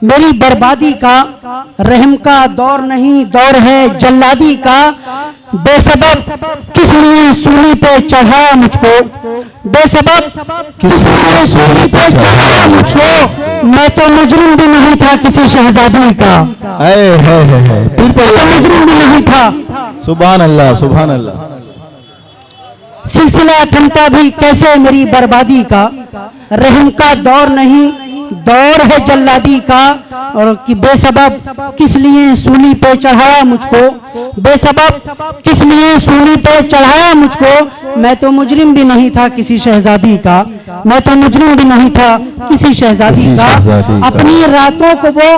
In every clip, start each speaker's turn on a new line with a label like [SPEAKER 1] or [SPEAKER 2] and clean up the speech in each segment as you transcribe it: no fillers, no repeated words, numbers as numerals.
[SPEAKER 1] मेरी बर्बादी का, रहम का दौर नहीं दौर है जल्लादी का। बेसबब किस लिए सूली पे चढ़ाया मुझको, बेसबब किस लिए सूली पे चढ़ाया मुझको। मैं तो मुजरिम भी नहीं था किसी शहजादी का, मैं तो मुजरिम भी नहीं था।
[SPEAKER 2] सुभान अल्लाह, सुभान अल्लाह।
[SPEAKER 1] सिलसिला थमता भी कैसे मेरी बर्बादी का, रहम का दौर नहीं दौर है जल्लादी का। और कि बेसबब किस लिए सूली पे चढ़ाया मुझको, बेसबब किस लिए सूली पे चढ़ाया मुझको। मैं तो मुजरिम भी नहीं था किसी शहजादी का, मैं तो मुजरिम भी नहीं था किसी शहजादी का। अपनी रातों को वो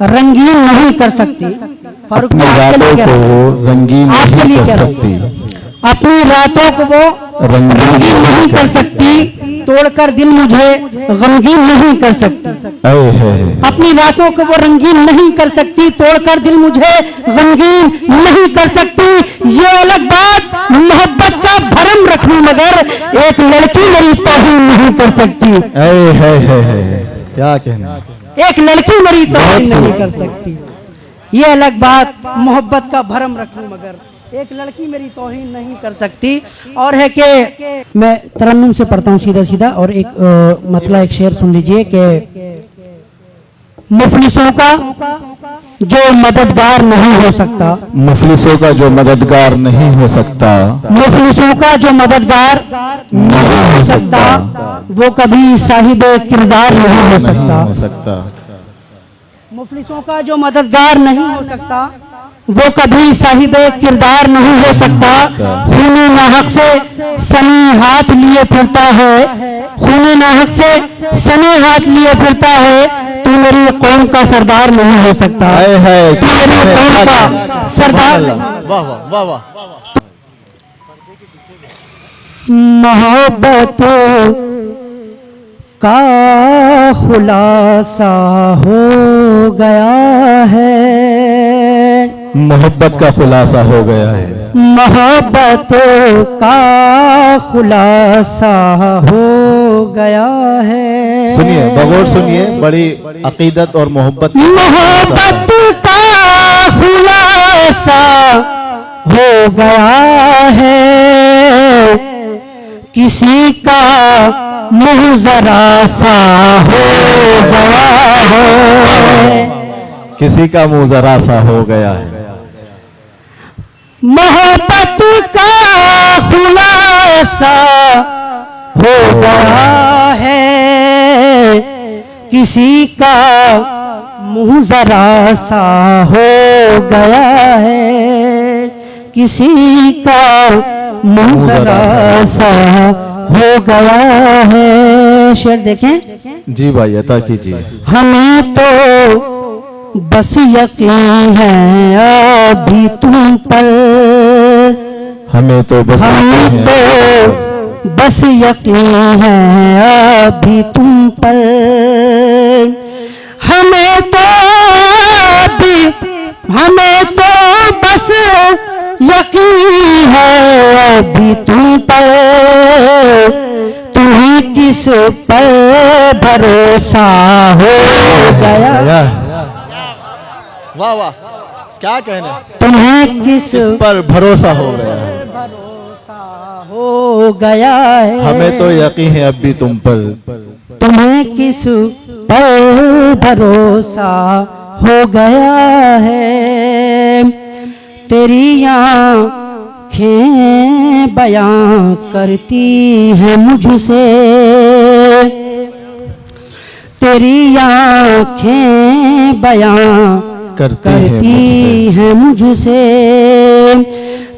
[SPEAKER 1] रंगीन नहीं कर सकती, फारूक
[SPEAKER 2] अपनी रातों को रंगीन नहीं कर सकती,
[SPEAKER 1] अपनी रातों को वो रंगीन नहीं कर सकती, तोड़कर दिल मुझे गमगीन नहीं कर सकती। अपनी रातों को वो रंगीन नहीं कर सकती, तोड़कर दिल मुझे गमगीन नहीं कर सकती। ये अलग बात मोहब्बत का भरम रख लूं मगर एक लड़की मेरी तौहीन नहीं कर सकती।
[SPEAKER 2] क्या कहना,
[SPEAKER 1] एक लड़की मेरी तौहीन नहीं कर सकती। ये अलग बात मोहब्बत का भरम रख लूं मगर एक लड़की मेरी तौहीन नहीं कर सकती। और है कि मैं तरन्नुम से पढ़ता हूँ सीधा सीधा, और एक मतलब एक शेर सुन लीजिए कि मुफलिसों का जो मददगार नहीं हो सकता,
[SPEAKER 2] मुफलिसों का जो मददगार नहीं हो सकता,
[SPEAKER 1] मुफलिसों का जो मददगार नहीं हो सकता, वो कभी साहिब किरदार नहीं हो सकता। मुफलिसों का जो मददगार नहीं हो सकता, वो कभी साहिब किरदार नहीं हो सकता। खूने नाहक से सनी हाथ लिए फिरता है, खूने नाहक से सनी हाथ लिए फिरता है। तू मेरी कौम का सरदार नहीं हो सकता, तू मेरी कौम का सरदार।
[SPEAKER 2] वाह वाह वाह वाह।
[SPEAKER 1] मोहब्बत का खुलासा हो गया है,
[SPEAKER 2] मोहब्बत का खुलासा हो गया है,
[SPEAKER 1] मोहब्बत का खुलासा हो गया है।
[SPEAKER 2] सुनिए बगौर सुनिए, बड़ी अकीदत और मोहब्बत
[SPEAKER 1] मोहब्बत का खुलासा हो गया है, किसी का मुँह जरा सा हो गया है,
[SPEAKER 2] किसी का मुँह जरा सा हो गया है।
[SPEAKER 1] मोहब्बत का खुलासा हो गया है, किसी का मुँह जरा सा हो गया है, किसी का मुँह जरा सा हो गया है। शेर देखें
[SPEAKER 2] जी भाई, अता कीजिए।
[SPEAKER 1] हमें तो बस यकीन है अभी तुम पर,
[SPEAKER 2] हमें तो बस
[SPEAKER 1] बस यकीन है अभी तुम पर, हमें तो बस यकीन है अभी तुम पर। तुम्हें किस पर भरोसा हो गया,
[SPEAKER 2] वाह वाह, क्या कहना,
[SPEAKER 1] तुम्हें किस
[SPEAKER 2] पर भरोसा हो गया है,
[SPEAKER 1] भरोसा हो गया है।
[SPEAKER 2] हमें तो यकीन है अब भी तुम पर,
[SPEAKER 1] तुम्हें किस पर भरोसा हो गया है। तेरी आँखें बयां करती हैं मुझसे, तेरी आँखें बयां करती हैं मुझसे,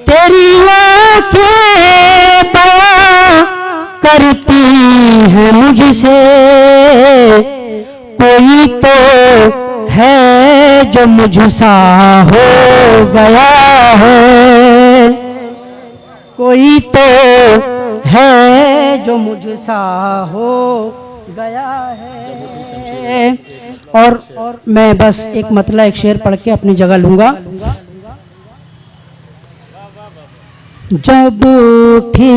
[SPEAKER 1] तेरी आँखें बयां करती हैं मुझसे। कोई तो है जो मुझसा हो गया है, कोई तो है जो मुझसा हो गया है। और मैं बस एक मतला एक शेर पढ़ के अपनी जगह लूंगा। जब उठी